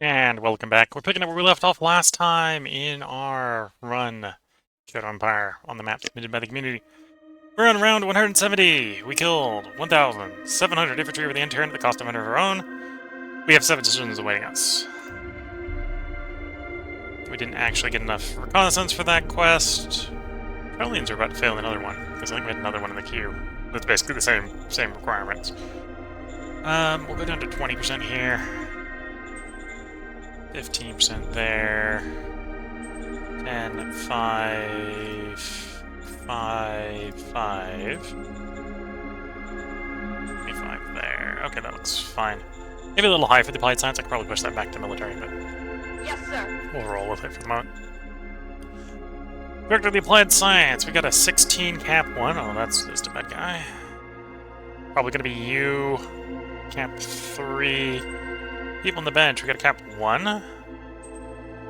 And welcome back. We're picking up where we left off last time in our run Shadow Empire on the map submitted by the community. We're on round 170. We killed 1,700 infantry with the intern at the cost of 100 of our own. We have 7 decisions awaiting us. We didn't actually get enough reconnaissance for that quest. Trollians are about to fail another one, because I think we had another one in the queue. That's basically the same requirements. We'll go down to 20% here. 15% there. 10, 5, 5, 5. 25 there. Okay, that looks fine. Maybe a little high for the applied science. I could probably push that back to military, but yes, sir. We'll roll with it for the moment. Director of the applied science. We got a 16 cap 1. Oh, that's just a bad guy. Probably going to be you. Cap 3. People on the bench. We got a cap 1.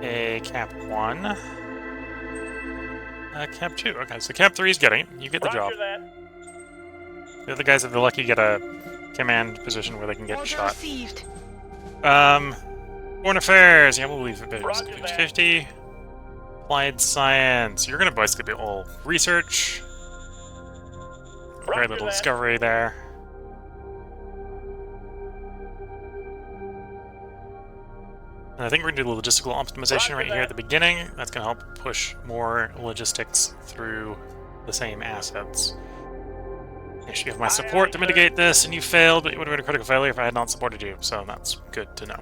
A cap 1. Cap 2. Okay, so cap 3 is getting it. You get the job. The other guys, if they're lucky, get a command position where they can get shot. Received. Foreign affairs. Yeah, we'll leave it 50-50. Applied science. You're going to basically be all research. Very little discovery there. And I think we're going to do logistical optimization right here at the beginning. That's going to help push more logistics through the same assets. Actually, you have my support to mitigate this, and you failed, but it would have been a critical failure if I had not supported you, so that's good to know.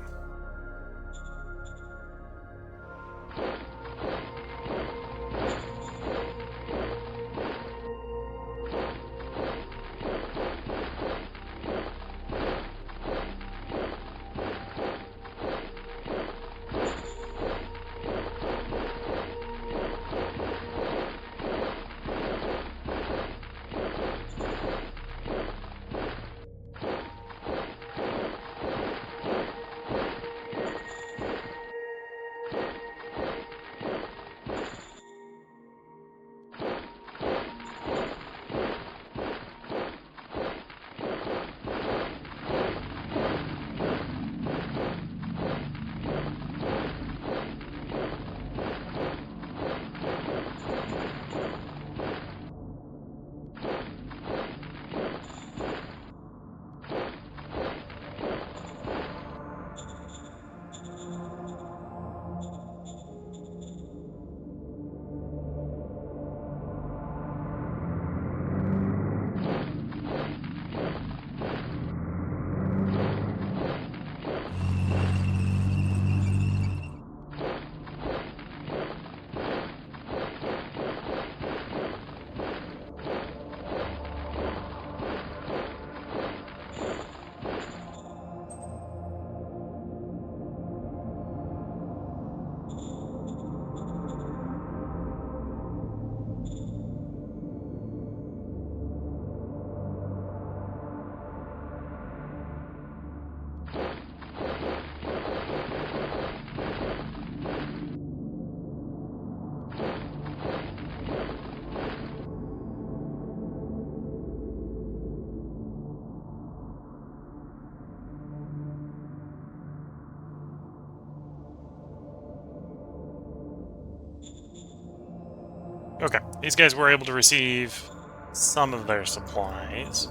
Okay, these guys were able to receive some of their supplies.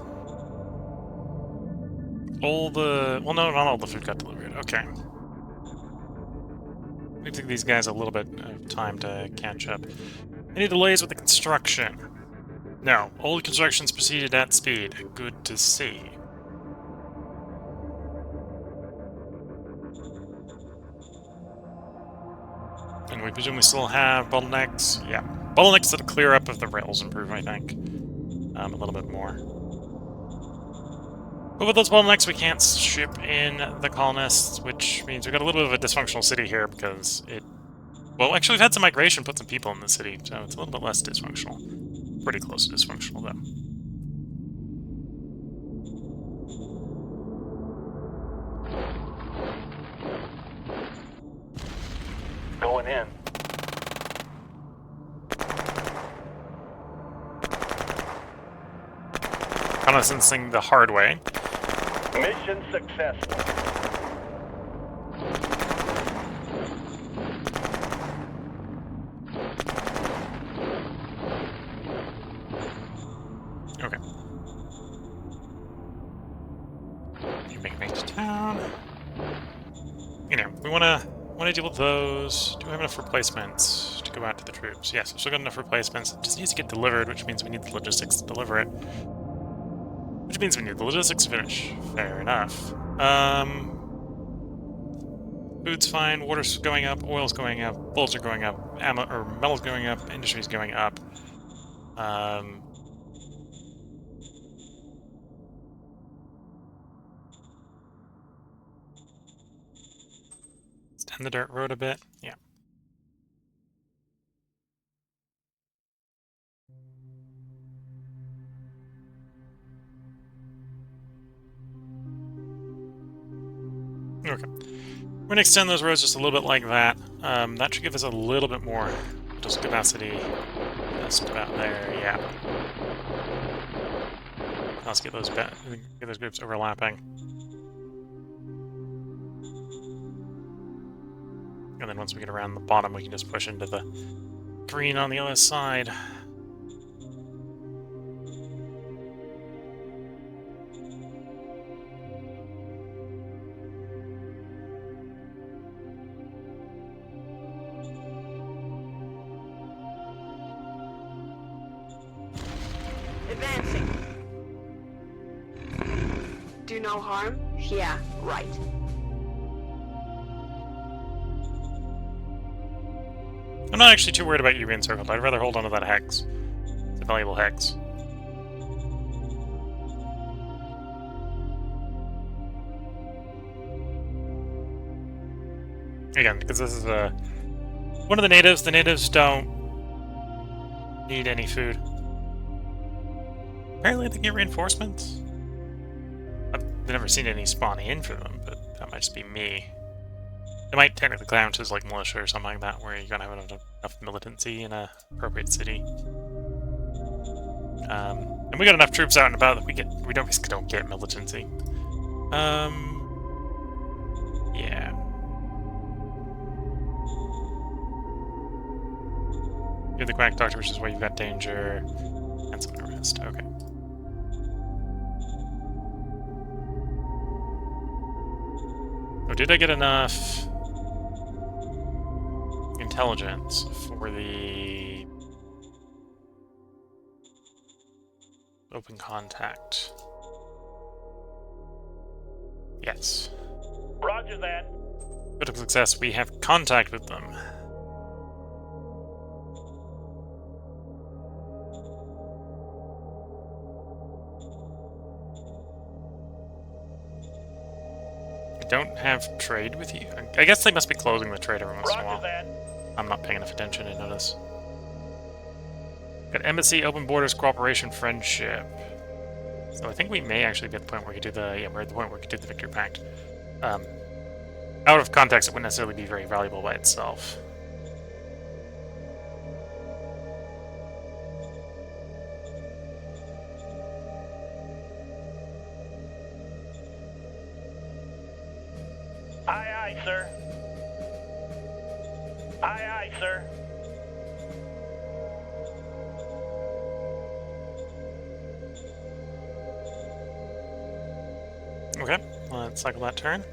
Well, no, not all the food got delivered. Okay. We took these guys a little bit of time to catch up. Any delays with the construction? No, all constructions proceeded at speed. Good to see. And we presumably still have bottlenecks? Yeah. Bottlenecks that'll clear up if the rails improve, I think. A little bit more. But with those bottlenecks, we can't ship in the colonists, which means we've got a little bit of a dysfunctional city here because it... Well, actually, we've had some migration, put some people in the city, so it's a little bit less dysfunctional. Pretty close to dysfunctional, though. Going in. Reconnaissancing the hard way. Mission successful. you know, we wanna deal with those. Do we have enough replacements to go out to the troops? Yes, we've still got enough replacements. It just needs to get delivered, which means we need the logistics to deliver it. Which means we need the logistics to finish. Fair enough. Food's fine, water's going up, oil's going up, bulls are going up, ammo or metal's going up, industry's going up. Extend the dirt road a bit. Yeah. Okay. We're gonna extend those roads just a little bit like that. That should give us a little bit more just capacity. Just about there, yeah. Let's get those groups overlapping. And then once we get around the bottom, we can just push into the green on the other side. Advancing. Do no harm? Yeah, right. I'm not actually too worried about you being circled. I'd rather hold on to that hex. It's a valuable hex. Again, because this is one of the natives. The natives don't need any food. Apparently they get reinforcements. I've never seen any spawn in for them, but that might just be me. It might technically count as like militia or something like that, where you're gonna have enough militancy in a appropriate city. And we got enough troops out and about that we don't get militancy. Yeah. You're the quack doctor, which is where you've got danger and some arrest. Okay. Oh, did I get enough intelligence for the open contact? Yes. Roger that. Critical success, we have contact with them. I don't have trade with you. I guess they must be closing the trade every once in a while. That. I'm not paying enough attention to notice. Got embassy, open borders, cooperation, friendship. So I think we may actually be at the point where we could do the we're at the point where we could do the Victory Pact. Out of context, it wouldn't necessarily be very valuable by itself. Aye, aye, sir. Aye, aye, sir. Okay, let's cycle that turn.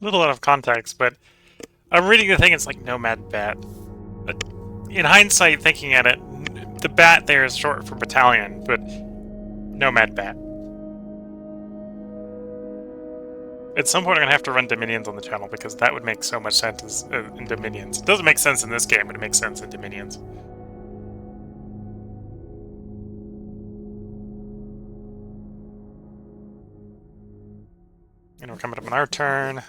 little out of context, but I'm reading the thing, it's like Nomad Bat. But in hindsight, thinking at it, the bat there is short for battalion, but Nomad Bat. At some point I'm gonna have to run Dominions on the channel, because that would make so much sense in Dominions. It doesn't make sense in this game, but it makes sense in Dominions. And we're coming up on our turn.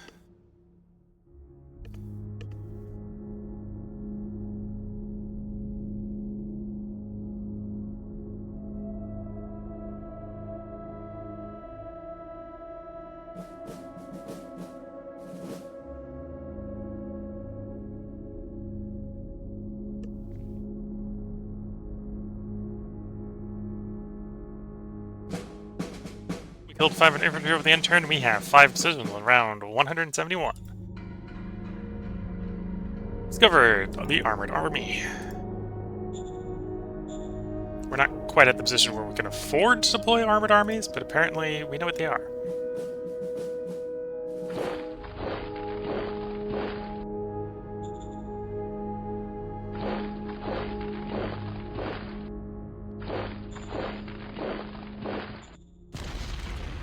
We killed 5 infantry over the end turn. We have 5 decisions on round 171. Discovered the Armored Army. We're not quite at the position where we can afford to deploy armored armies, but apparently we know what they are.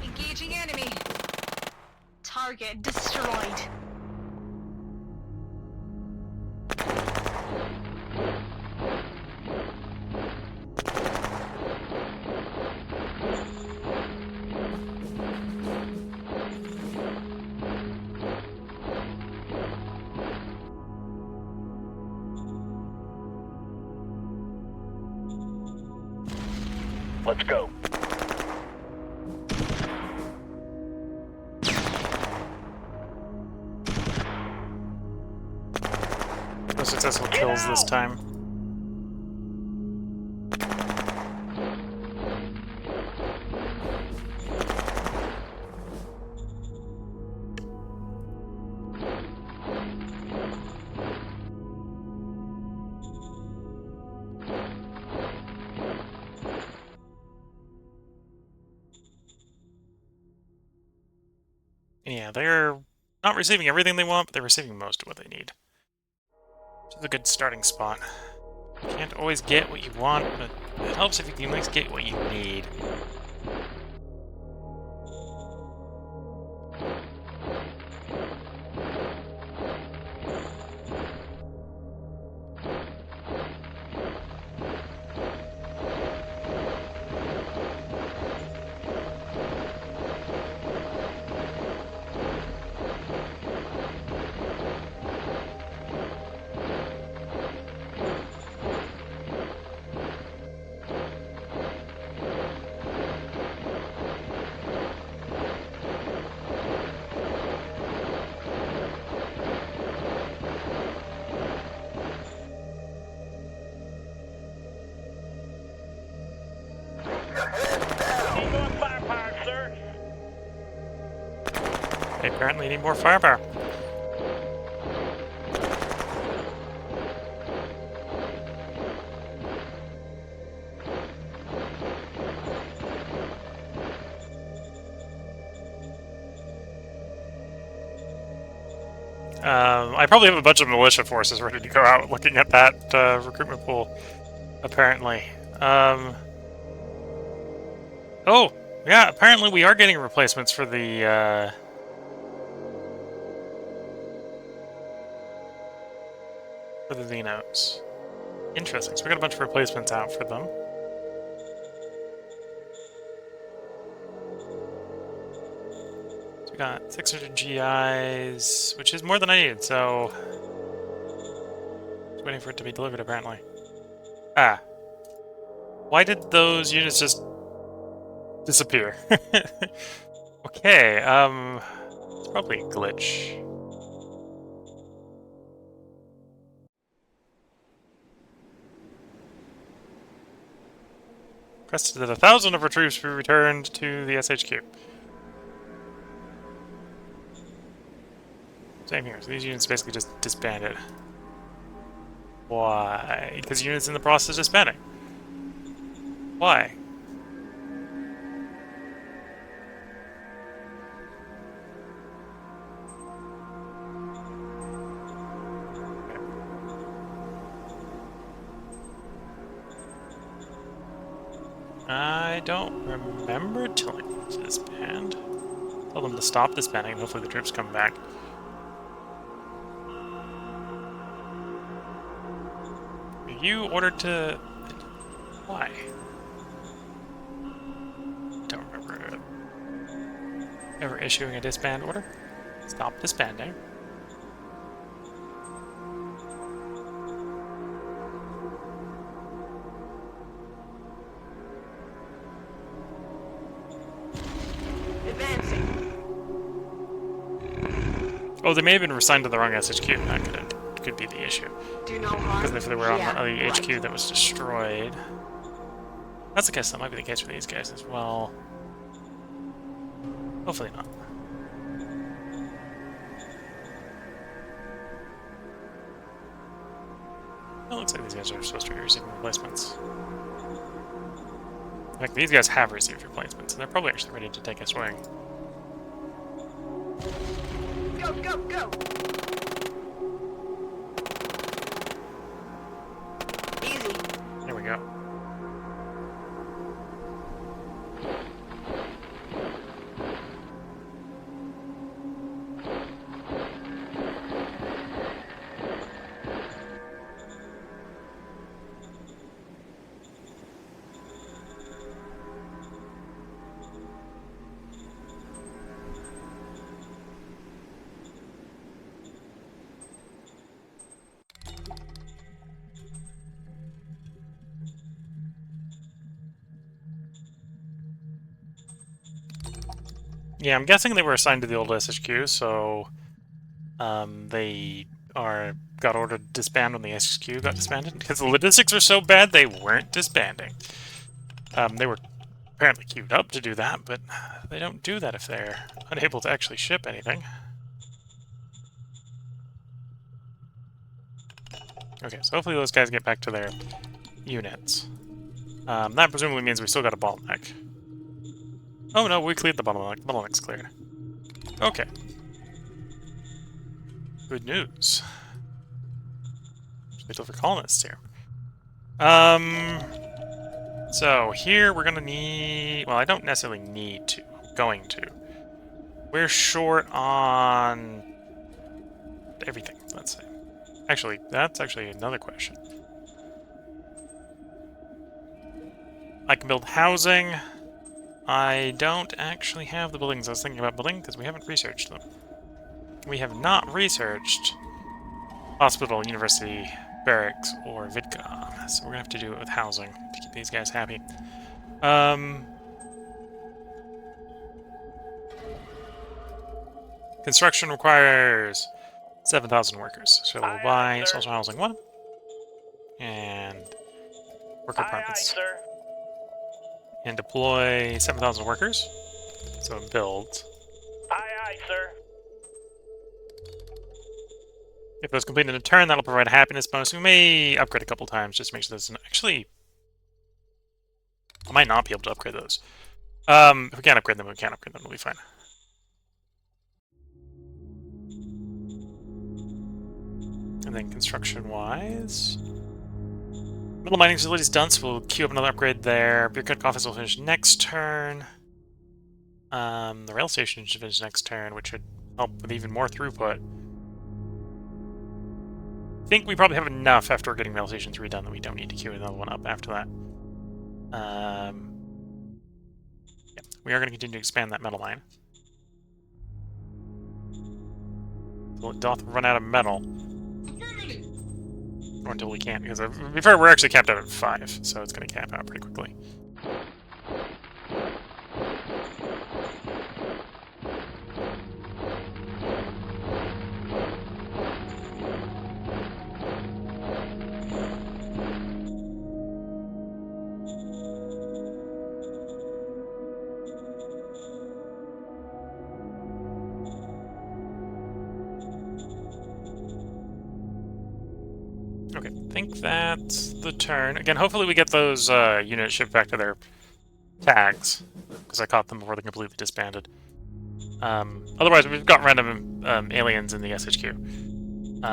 Engaging enemy. Target destroyed. Let's go. No successful kills this time. Yeah, they're not receiving everything they want, but they're receiving most of what they need. Which is a good starting spot. You can't always get what you want, but it helps if you can at least get what you need. Need more firepower, sir. They apparently need more firepower. I probably have a bunch of militia forces ready to go out looking at that recruitment pool, apparently. Oh, yeah, apparently we are getting replacements for the Xenos. Interesting, so we got a bunch of replacements out for them. So we got 600 GIs, which is more than I needed, so... Just waiting for it to be delivered, apparently. Ah. Why did those units just disappear? Okay, it's probably a glitch. Requested that 1,000 of our troops be returned to the SHQ. Same here, so these units basically just disbanded. Why? Because units in the process of disbanding. Why? I don't remember telling them to disband. Tell them to stop disbanding, and hopefully the troops come back. Are you ordered to... Why? Don't remember ever issuing a disband order. Stop disbanding. Advancing. Oh, they may have been assigned to the wrong SHQ. That could be the issue. Do no harm. Because if they were on Yeah, the HQ right. that was destroyed... That's the case. That might be the case for these guys as well. Hopefully not. It looks like these guys are supposed to be receiving replacements. In fact, these guys have received replacements, and they're probably actually ready to take a swing. Go, go, go. Easy. There we go. Yeah, I'm guessing they were assigned to the old SHQ, so they got ordered to disband when the SHQ got disbanded. Because the logistics are so bad, they weren't disbanding. They were apparently queued up to do that, but they don't do that if they're unable to actually ship anything. Okay, so hopefully those guys get back to their units. That presumably means we still got a bottleneck. Oh no, we cleared the bottleneck. The bottleneck's cleared. Okay. Good news. Wait till for colonists here. So here we're gonna need... Well, I don't necessarily need to. I'm going to. We're short on... everything, let's say. Actually, that's actually another question. I can build housing. I don't actually have the buildings I was thinking about building because we haven't researched them. We have not researched hospital, university, barracks, or VidCom, so we're gonna have to do it with housing to keep these guys happy. Construction requires 7,000 workers, so we'll buy social housing 1 and worker apartments. Sir. And deploy 7,000 workers. So it builds. Aye, sir. If those complete in a turn, that'll provide a happiness bonus. We may upgrade a couple times just to make sure there's an... Actually, I might not be able to upgrade those. If we can't upgrade them, we can't upgrade them. We'll be fine. And then construction-wise... Middle mining facility's done, so we'll queue up another upgrade there. Beer Cook office will finish next turn. The rail station should finish next turn, which should help with even more throughput. I think we probably have enough after getting rail station 3 done that we don't need to queue another one up after that. Yeah, we are going to continue to expand that metal mine. Until it doth run out of metal. Or until we can't, because to be fair, we're actually capped out at 5, so it's going to cap out pretty quickly. Okay, I think that's the turn. Again, hopefully we get those units shipped back to their tags, because I caught them before they completely disbanded. Otherwise, we've got random aliens in the SHQ.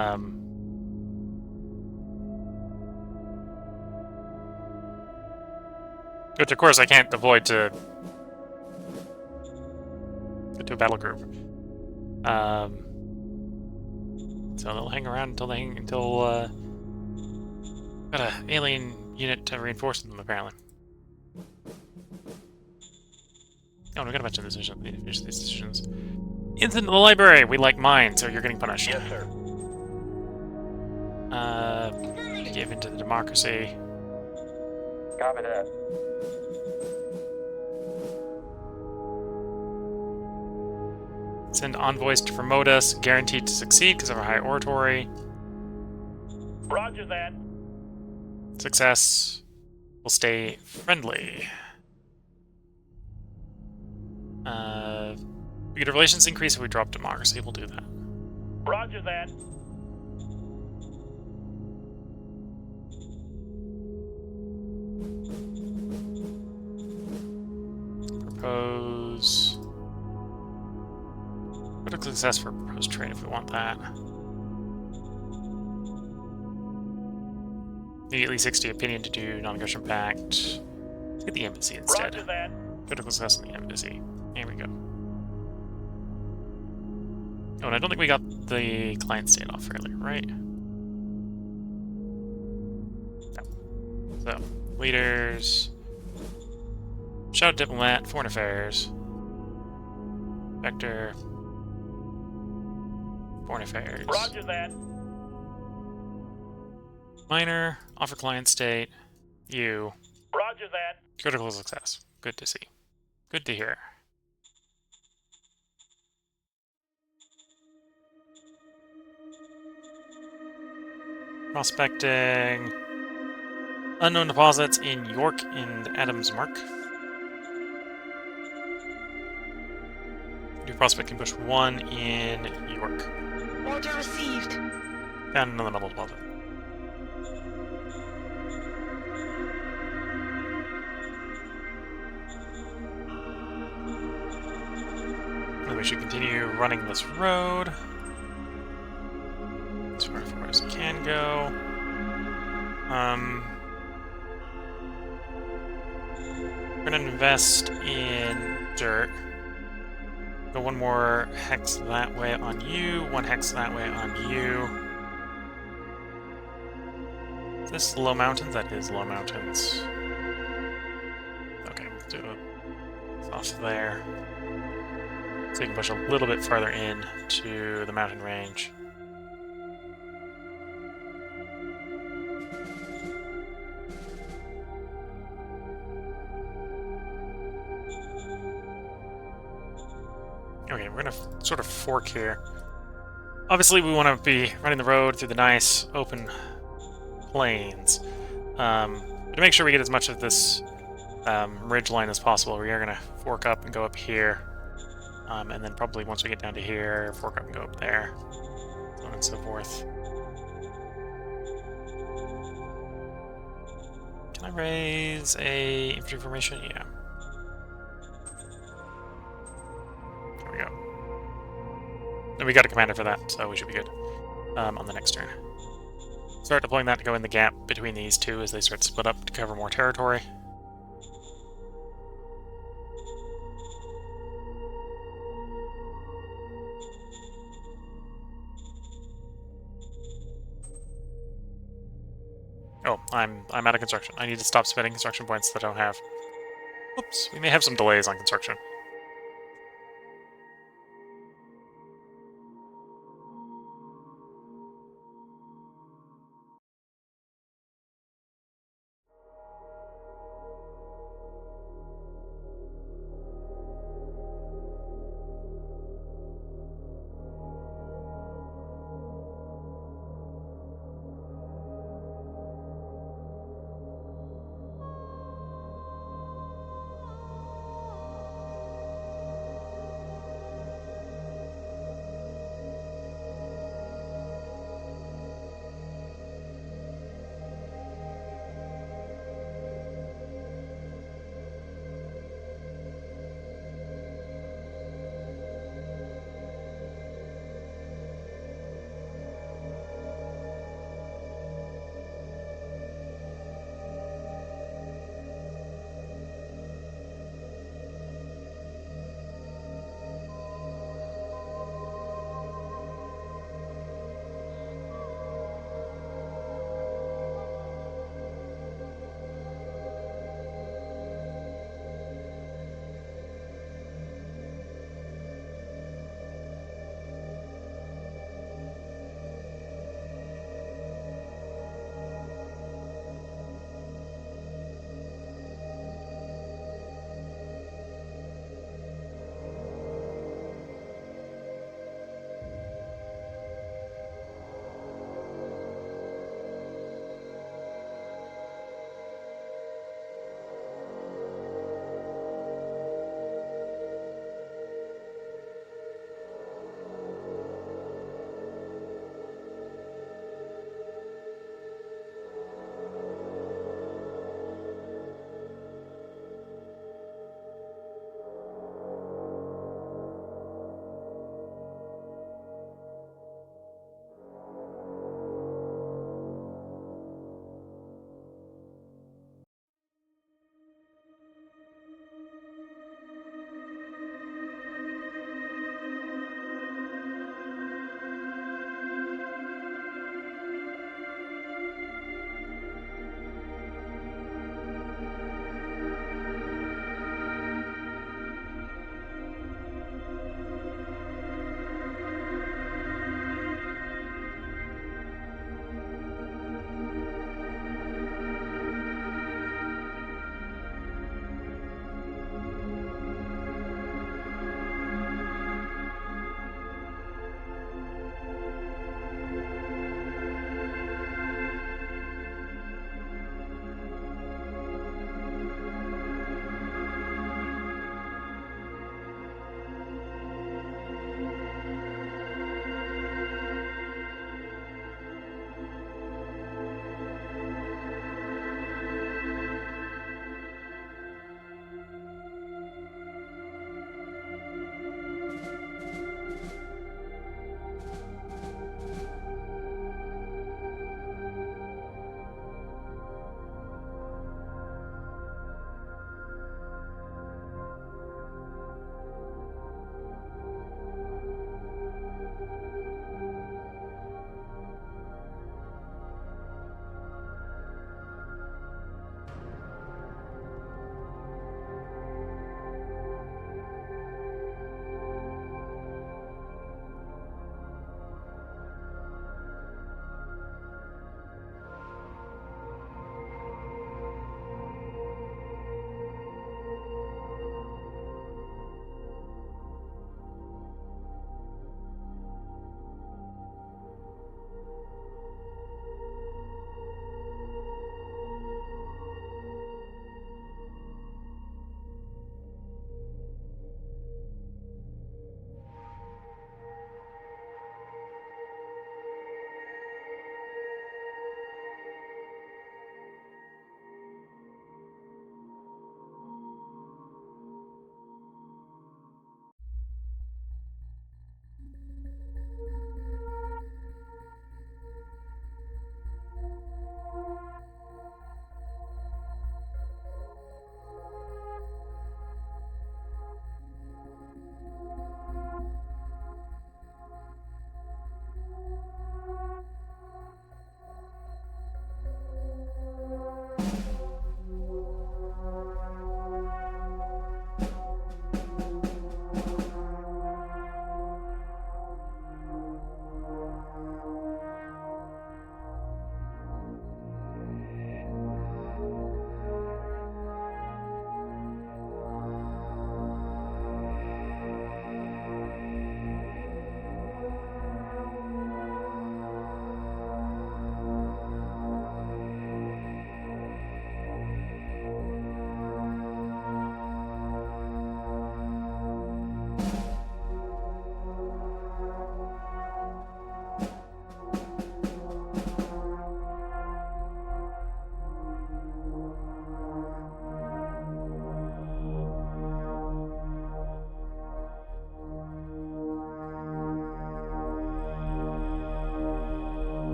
I Which, of course, I can't deploy to a battle group. So they'll hang around until got an alien unit to reinforce them, apparently. Oh, we got a bunch of decisions. We need to finish these decisions. Into the library! We like mine, so you're getting punished. Yes, sir. Give into the democracy. Copy that. Send envoys to promote us, guaranteed to succeed because of our high oratory. Roger that. Success. We'll stay friendly. We get a relations increase if we drop democracy. We'll do that. Roger that. Propose. Critical success for proposed trade if we want that. Immediately 60 opinion to do non-aggression pact. Let's get the embassy instead. Roger that. Critical success in the embassy. There we go. Oh, and I don't think we got the client state off earlier, right? No. So, leaders. Shout diplomat, foreign affairs. Vector. Foreign affairs. Roger that. Minor, offer client state. You. Roger that. Critical success. Good to see. Good to hear. Prospecting. Unknown deposits in York and Adams Mark. New prospect can push 1 in York. Order received. Found another metal deposit. And we should continue running this road as far as it can go. We're gonna invest in dirt. Go 1 more hex that way on you, 1 hex that way on you. Is this low mountains? That is low mountains. Okay, let's do it off there. So you can push a little bit farther in to the mountain range. Okay, we're gonna sort of fork here. Obviously, we want to be running the road through the nice open plains. To make sure we get as much of this ridge line as possible, we are gonna fork up and go up here. And then probably once we get down to here, fork up and go up there. So on and so forth. Can I raise a infantry formation? Yeah. There we go. And we got a commander for that, so we should be good on the next turn. Start deploying that to go in the gap between these two as they start to split up to cover more territory. Oh, I'm out of construction. I need to stop spending construction points that I don't have. Oops, we may have some delays on construction.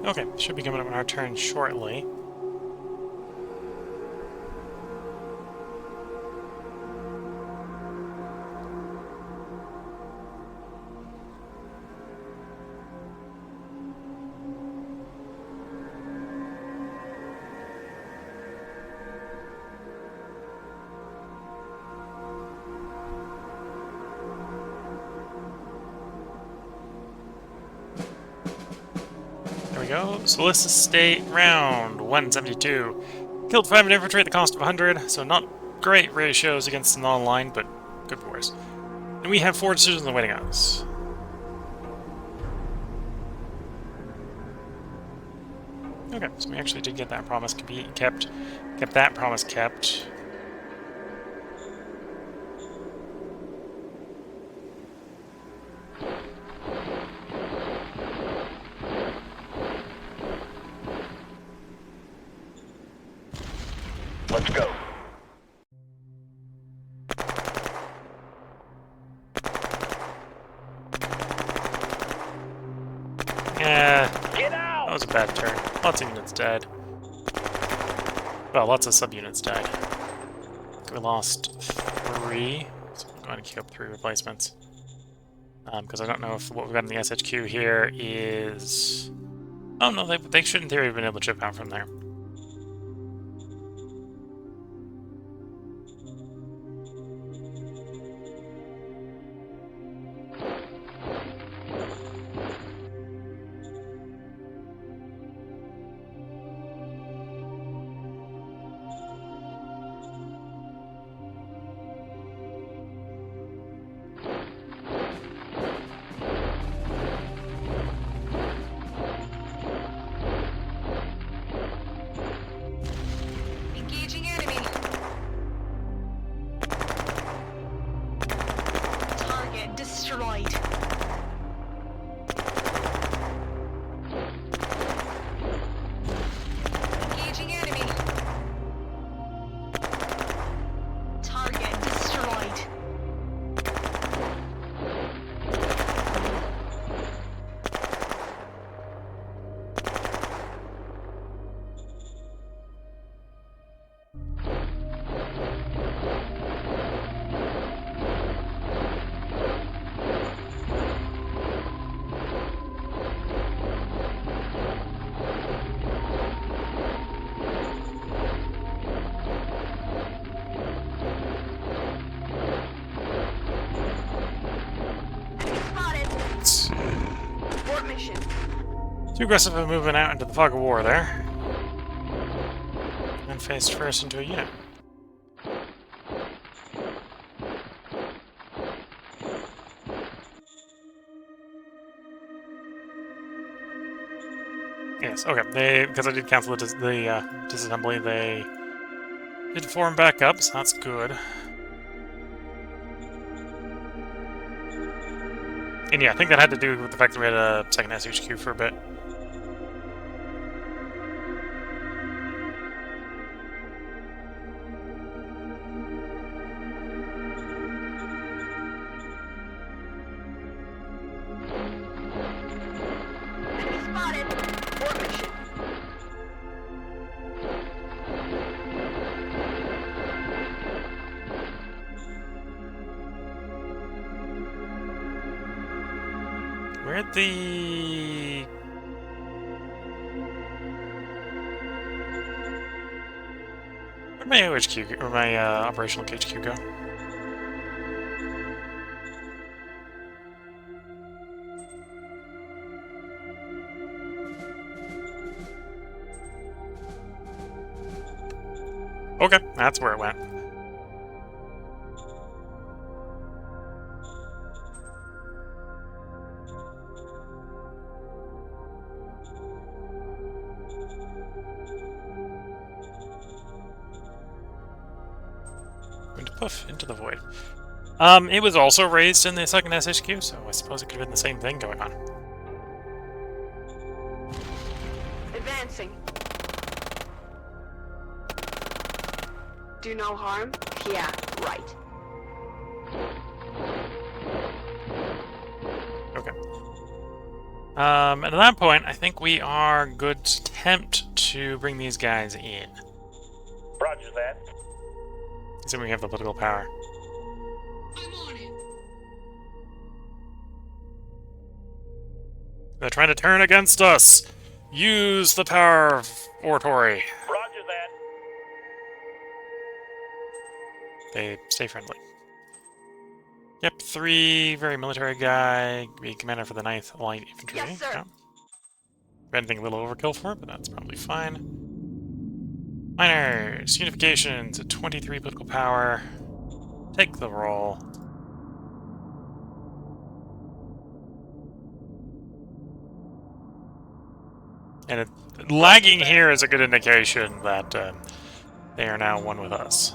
Okay, should be coming up on our turn shortly. There we go. Solicit State round 172. Killed 5 infantry at the cost of 100, so not great ratios against the non-line, but good for us. And we have 4 decisions awaiting us. Okay, so we actually did get that promise kept. Kept that promise kept. Let's go. Yeah, Get that out! was a bad turn. Lots of units died. Well, lots of subunits died. We lost 3, so I'm going to queue up 3 replacements. Because I don't know if what we've got in the SHQ here is... Oh no, they should in theory have been able to chip out from there. Engaging enemy. Target destroyed. Engaging enemy. Target destroyed. Abort mission. Too aggressive of moving out into the fog of war there. And faced first into a unit. Yes, okay. Because I did cancel the disassembly, they did form back up, so that's good. And yeah, I think that had to do with the fact that we had a second SHQ for a bit. Enemy spotted. Abort mission. Where'd the... Where'd my OHQ, or my operational HQ go? Okay, that's where it went. Going to poof into the void. It was also raised in the second SHQ, so I suppose it could have been the same thing going on. Advancing. Do no harm? Yeah, right. Okay. And at that point, I think we are good to attempt to bring these guys in. Roger that. Assuming we have the political power. They're trying to turn against us! Use the power of oratory. Roger that. They stay friendly. Yep, 3, very military guy, be commander for the 9th Light Infantry. Yes, sir. Yeah. Anything a little overkill for it, but that's probably fine. Miners, unification to 23 political power. Take the roll. And lagging here is a good indication that they are now one with us.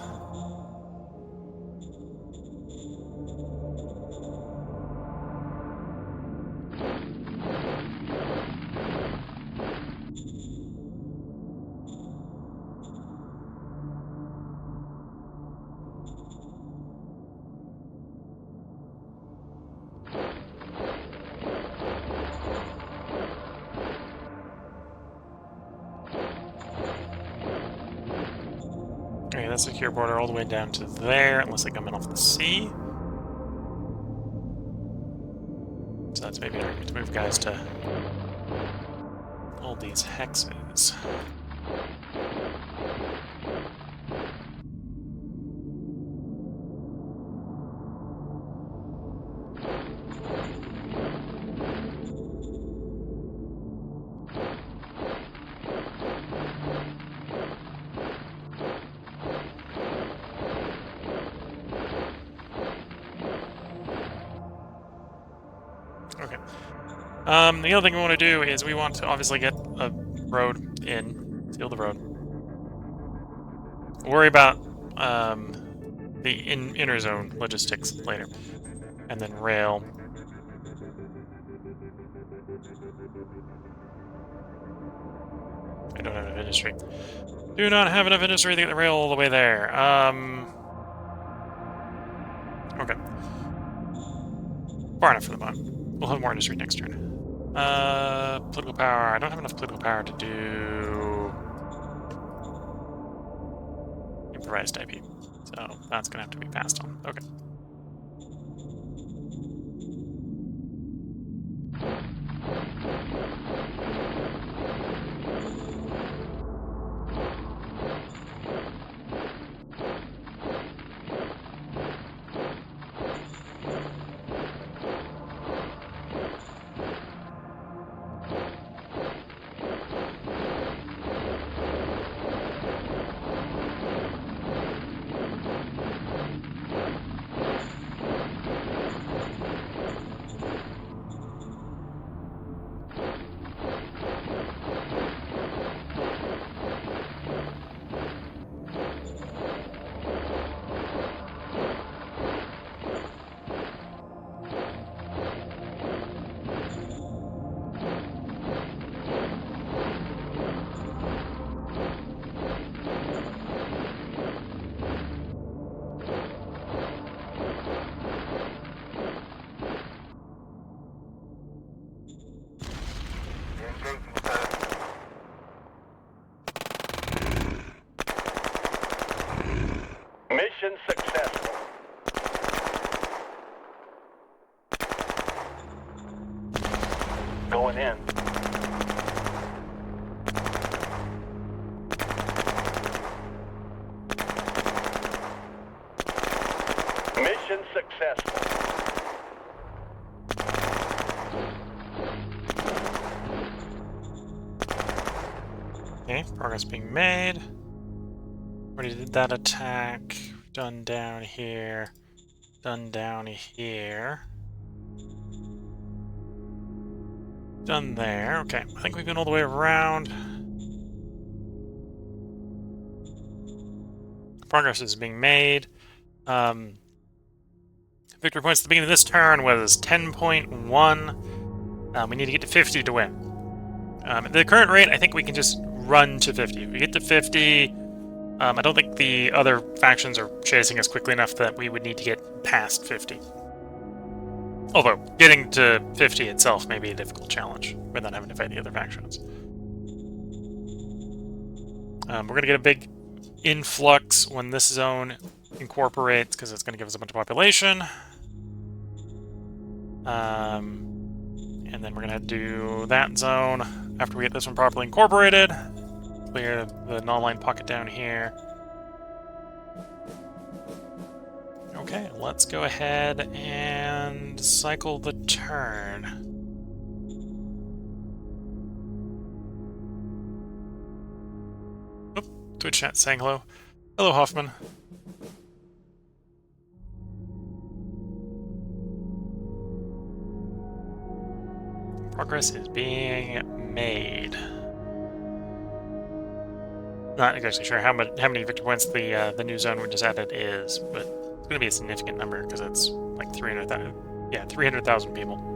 Okay, that's a secure border all the way down to there, unless they come in off the sea. So that's maybe an argument to move guys to all these hexes. Okay. The other thing we want to do is we want to obviously get a road in, seal the road. Worry about the inner zone logistics later, and then rail. I don't have enough industry. Do not have enough industry to get the rail all the way there. Okay. Far enough for the moment. We'll have more industry next turn. Political power. I don't have enough political power to do improvised IP. So that's going to have to be passed on. Okay. Mission successful. Going in. Mission successful. Okay, progress being made. Already did that attack. Done down here. Done down here. Done there. Okay, I think we've been all the way around. Progress is being made. Victory points at the beginning of this turn was 10.1. We need to get to 50 to win. At the current rate, I think we can just run to 50. If we get to 50, I don't think the other factions are chasing us quickly enough that we would need to get past 50. Although, getting to 50 itself may be a difficult challenge, without having to fight the other factions. We're going to get a big influx when this zone incorporates, because it's going to give us a bunch of population. And then we're going to do that zone after we get this one properly incorporated. Clear the non-line pocket down here. Okay, let's go ahead and cycle the turn. Oh, Twitch chat saying hello. Hello, Hoffman. Progress is being made. Not exactly sure how many victory points the new zone we just added is, but it's going to be a significant number because it's like 300,000. Yeah, 300,000 people.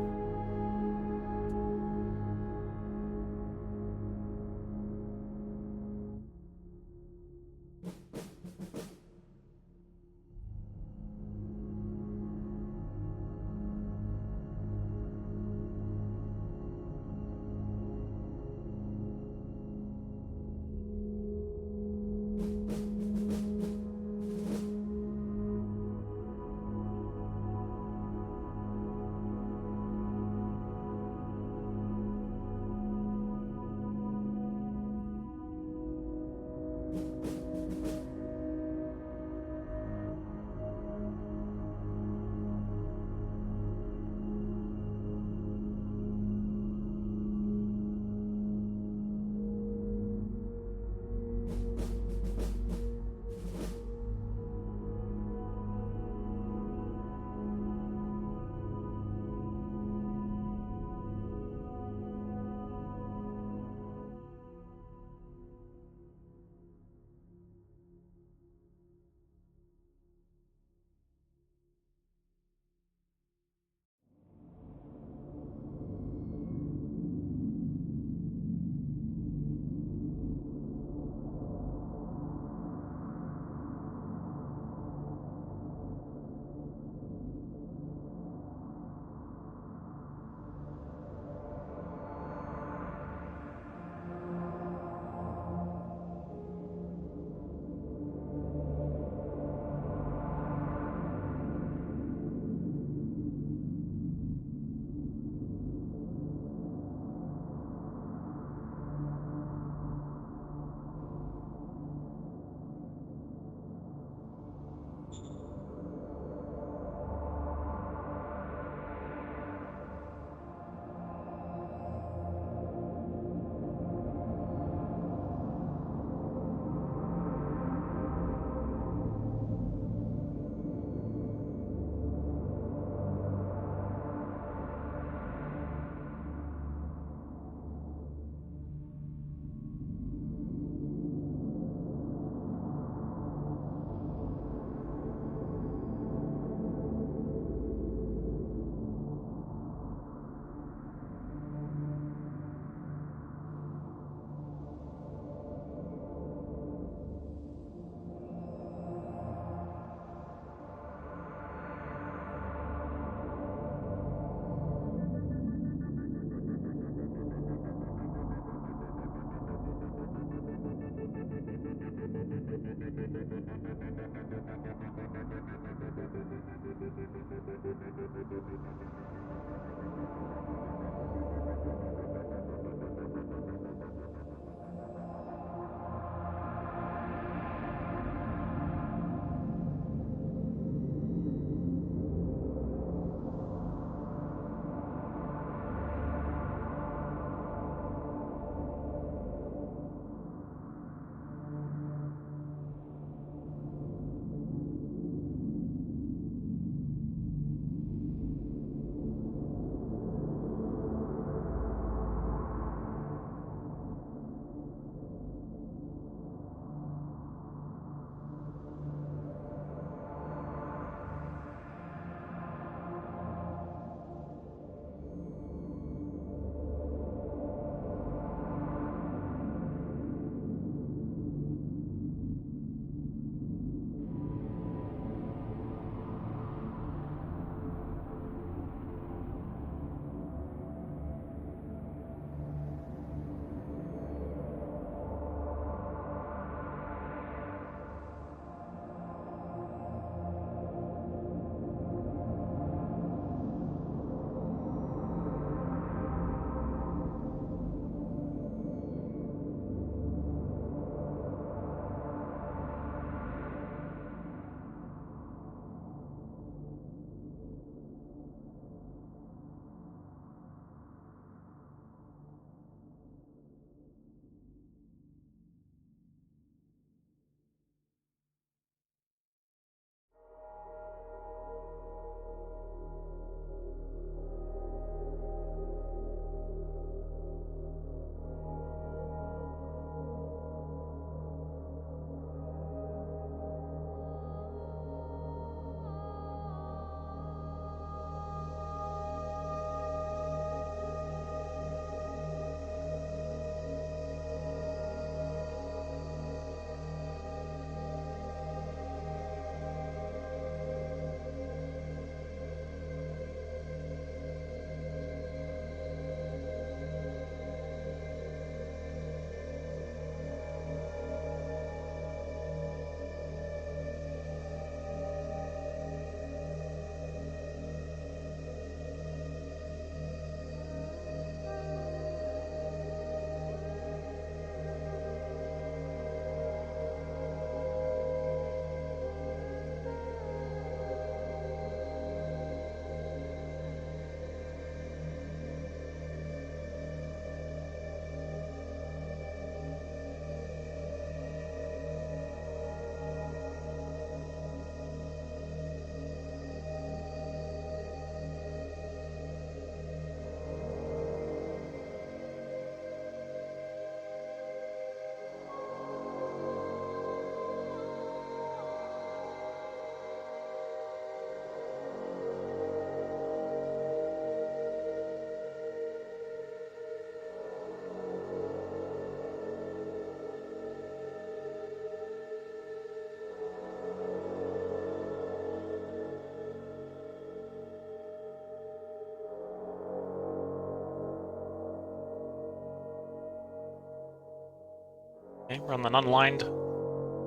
Okay, we're on the unlined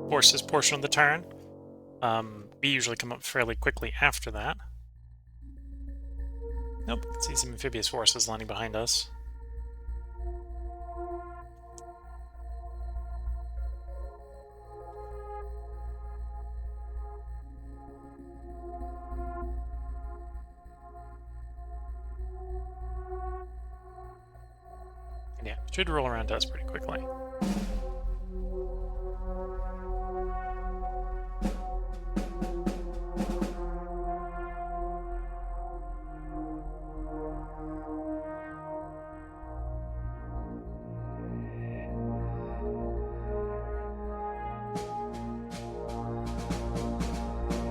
forces portion of the turn. We usually come up fairly quickly after that. Nope, I can see some amphibious forces landing behind us. And yeah, it should roll around to us pretty quickly.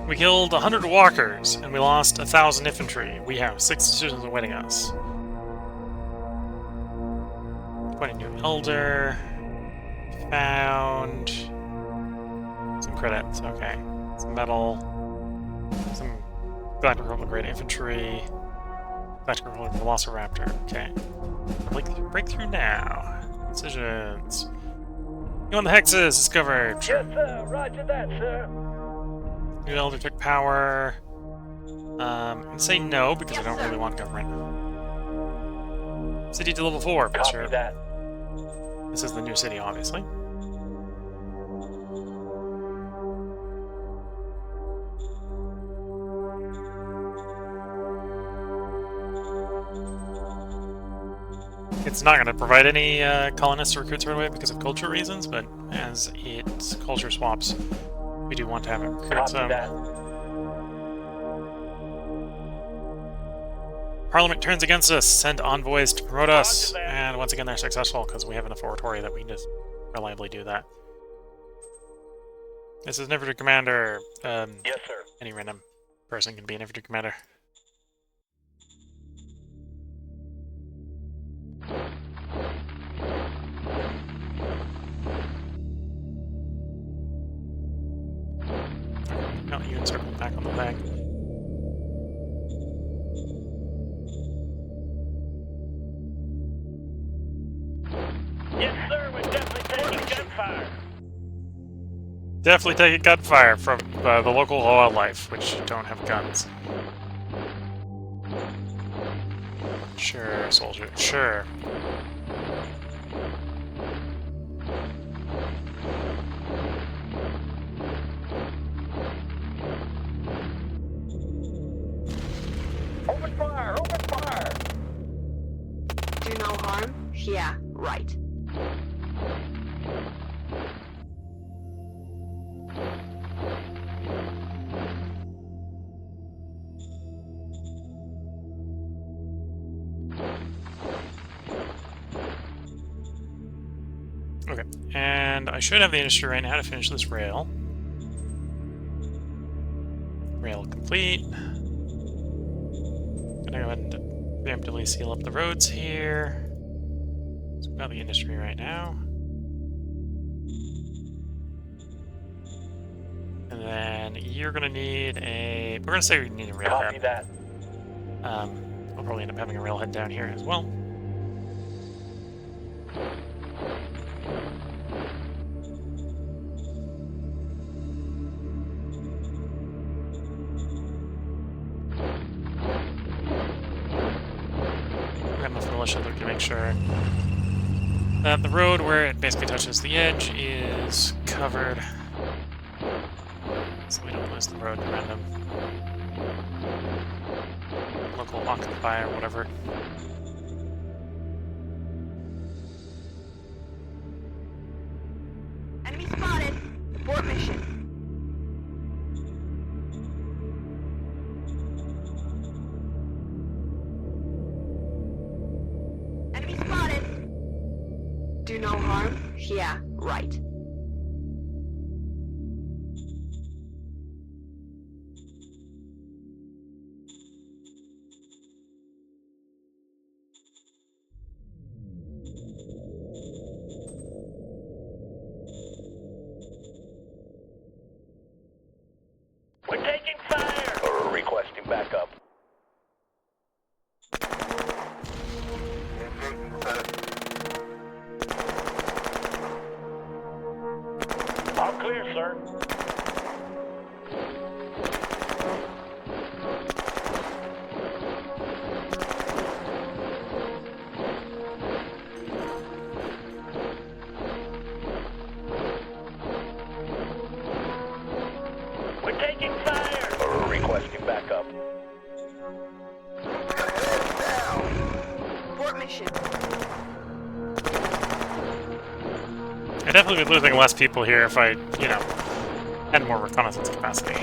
We killed 100 walkers, and we lost 1,000 infantry. We have 6 decisions awaiting us. Quite a new elder. Found some credits, okay. Some metal. Some galactic grade infantry. Galactic velociraptor, okay. Breakthrough now. Decisions. You want the hexes discovered. Sure. Yes, sir. Roger that, sir. New elder took power. And say no because I don't really want government. City to level 4, but Copy sure. that. This is the new city, obviously. It's not going to provide any colonists or recruits right away because of culture reasons, but as its culture swaps, we do want to have it recruit Copy some. that. Parliament turns against us. Send envoys to promote us. Roger that. And once again, they're successful because we have enough oratory that we can just reliably do that. This is an infantry commander. Yes, sir. Any random person can be an infantry commander. No, you can circle back on the thing. Yes, sir. We're definitely taking gunfire. Definitely taking gunfire from the local wildlife, which don't have guns. Sure, soldier. Sure. Open fire. Open fire. Do no harm? Yeah, right. Okay, and I should have the industry right now to finish this rail. Rail complete. Gonna go ahead and preemptively seal up the roads here. So we've got the industry right now. And then you're gonna need a... We're gonna say we need a Copy railhead. that. I'll probably end up having a railhead down here as well. Look to make sure that the road where it basically touches the edge is covered, so we don't lose the road to random local occupy or whatever. Enemy spotted. Abort mission. Enemy spotted. Do no harm? Yeah, right. We're taking fire. Requesting backup. clear, sir. We're taking fire. Requesting backup. Abort mission. I'd definitely be losing less people here if I, you know, had more reconnaissance capacity.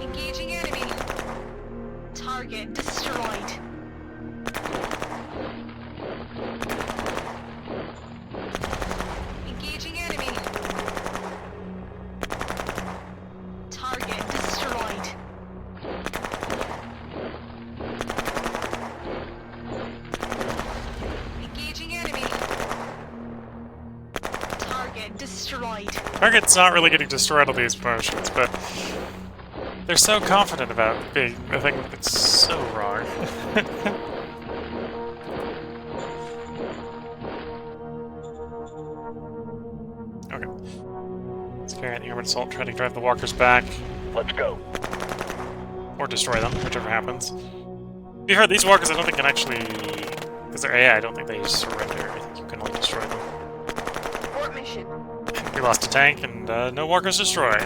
Engaging enemy. Target destroyed. Engaging enemy. Target destroyed. Engaging enemy. Target destroyed. Target's not really getting destroyed on these promotions, but they're so confident about being a thing that's so wrong. Okay. Let's carry out the armored assault, try to drive the walkers back, Let's go. or destroy them, whichever happens. You've heard these walkers, I don't think can actually, because they're AI, I don't think they surrender. I think you can only destroy them. Abort mission. We lost a tank, and no walkers destroyed.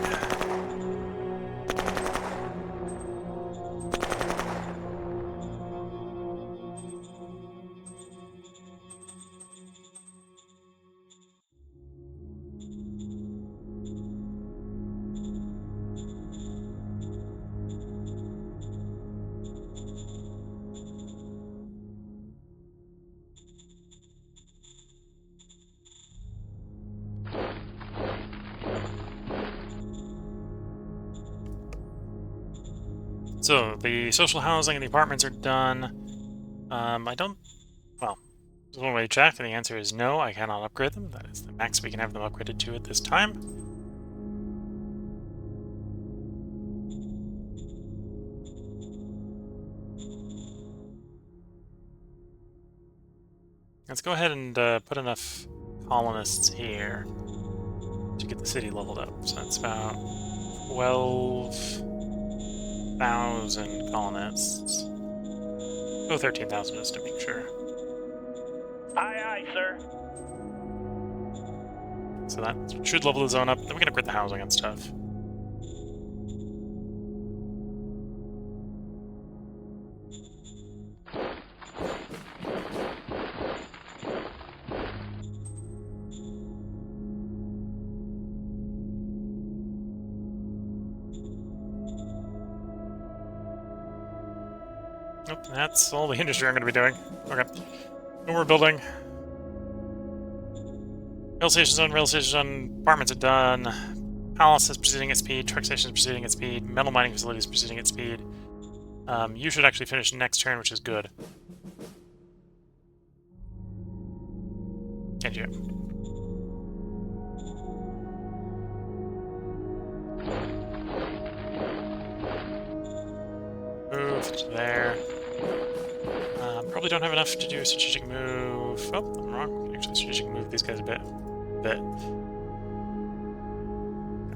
So, the social housing and the apartments are done. I don't... Well, there's one way to check, and the answer is no, I cannot upgrade them. That is the max we can have them upgraded to at this time. Let's go ahead and put enough colonists here to get the city leveled up. So that's about 12,000 colonists. Oh, 13,000 just to make sure. Aye, aye, sir. So that should level the zone up. Then we can upgrade the housing and stuff. Nope, that's all the industry I'm going to be doing. Okay. No more building. Rail station's done, rail station's done, apartments are done. Palace is proceeding at speed, truck station is proceeding at speed, metal mining facility is proceeding at speed. You should actually finish next turn, which is good. Can't you? Move to there. Probably don't have enough to do a strategic move. Oh, I'm wrong. We can actually strategic move these guys a bit.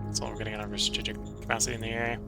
That's all we're getting out of our strategic capacity in the area.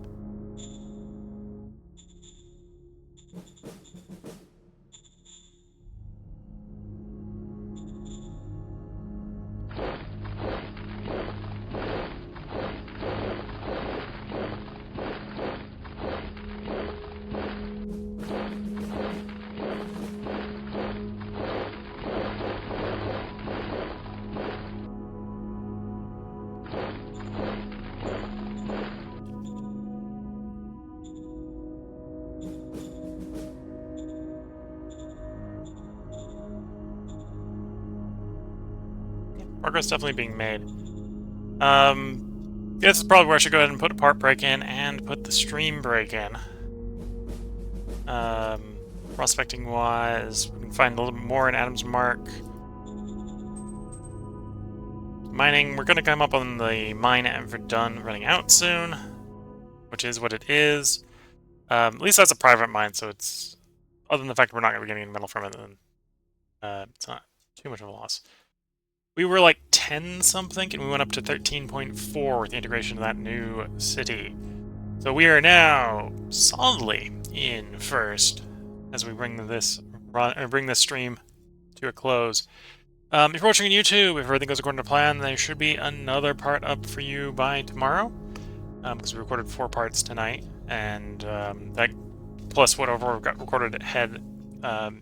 Progress definitely being made. This is probably where I should go ahead and put a part break in and put the stream break in. Prospecting-wise, we can find a little bit more in Adam's Mark. Mining, we're going to come up on the mine at Verdun running out soon, which is what it is. At least that's a private mine, so it's... Other than the fact that we're not going to be getting any metal from it, then it's not too much of a loss. We were like 10-something, and we went up to 13.4 with the integration of that new city. So we are now solidly in first as we bring this stream to a close. If you're watching on YouTube, if everything goes according to plan, there should be another part up for you by tomorrow, because we recorded 4 parts tonight, and that plus whatever we've got recorded ahead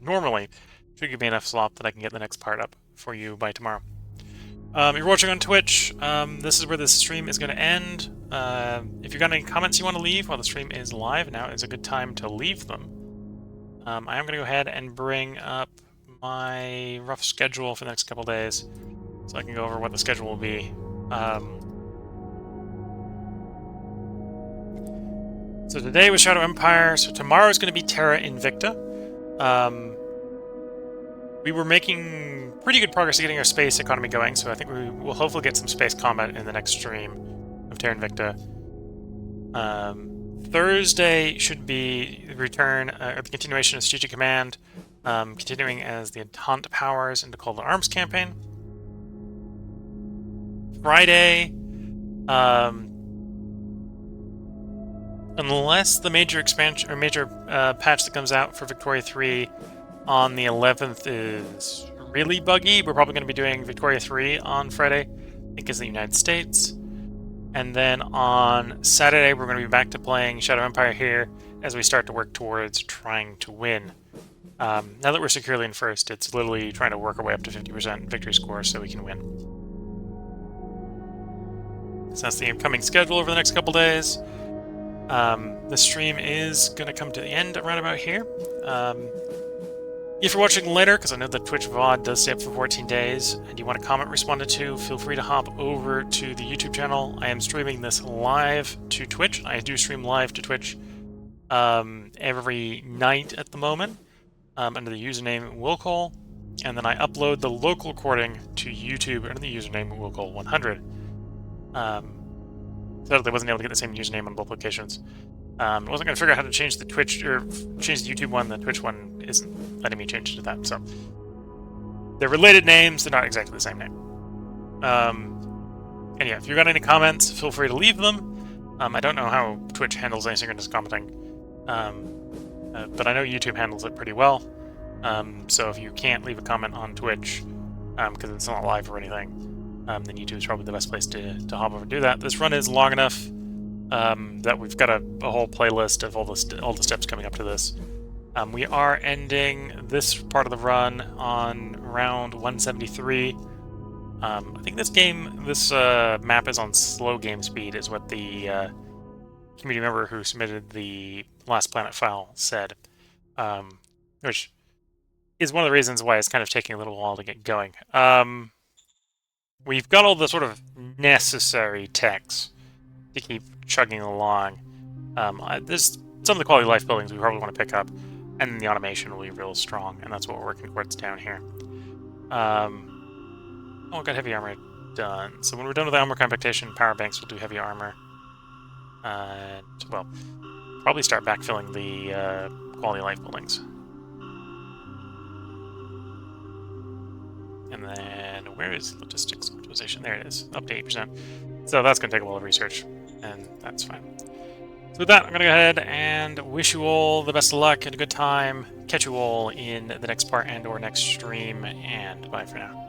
normally should give me enough slop that I can get the next part up for you by tomorrow. If you're watching on Twitch, this is where this stream is going to end. If you've got any comments you want to leave while the stream is live, now is a good time to leave them. I am going to go ahead and bring up my rough schedule for the next couple days, so I can go over what the schedule will be. So today was Shadow Empire, so tomorrow is going to be Terra Invicta. We were making pretty good progress getting our space economy going, so I think we will hopefully get some space combat in the next stream of Terra Invicta. Thursday should be the return, or the continuation of Strategic Command, continuing as the Entente powers into Call to Arms campaign. Friday, unless the major expansion or major patch that comes out for Victoria 3 on the 11th is really buggy, we're probably going to be doing Victoria 3 on Friday, I think it's the United States. And then on Saturday, we're going to be back to playing Shadow Empire here as we start to work towards trying to win. Now that we're securely in first, it's literally trying to work our way up to 50% victory score so we can win. So that's the upcoming schedule over the next couple days. The stream is going to come to the end around about here. If you're watching later, because I know that Twitch VOD does stay up for 14 days, and you want a comment responded to, feel free to hop over to the YouTube channel. I am streaming this live to Twitch. I do stream live to Twitch every night at the moment, under the username Willcall, and then I upload the local recording to YouTube under the username Willcall100. Sadly, I wasn't able to get the same username on both locations. I wasn't going to figure out how to change the Twitch, or change the YouTube one. The Twitch one isn't letting me change it to that, so... They're related names, they're not exactly the same name. And yeah, if you've got any comments, feel free to leave them. I don't know how Twitch handles asynchronous commenting, but I know YouTube handles it pretty well. So if you can't leave a comment on Twitch, because it's not live or anything, then YouTube is probably the best place to hop over and do that. This run is long enough that we've got a whole playlist of all the steps coming up to this. We are ending this part of the run on round 173. I think this map is on slow game speed, is what the community member who submitted the Last Planet file said, which is one of the reasons why it's kind of taking a little while to get going. We've got all the sort of necessary techs to keep chugging along. There's some of the quality of life buildings we probably want to pick up, and the automation will be real strong, and that's what we're working towards down here. Oh, got heavy armor done. So when we're done with the armor compactation, power banks will do heavy armor. And, well, probably start backfilling the quality of life buildings. And then, where is logistics optimization? There it is, up to 8%. So that's going to take a while of research, and that's fine. So with that, I'm going to go ahead and wish you all the best of luck and a good time. Catch you all in the next part and or next stream, and bye for now.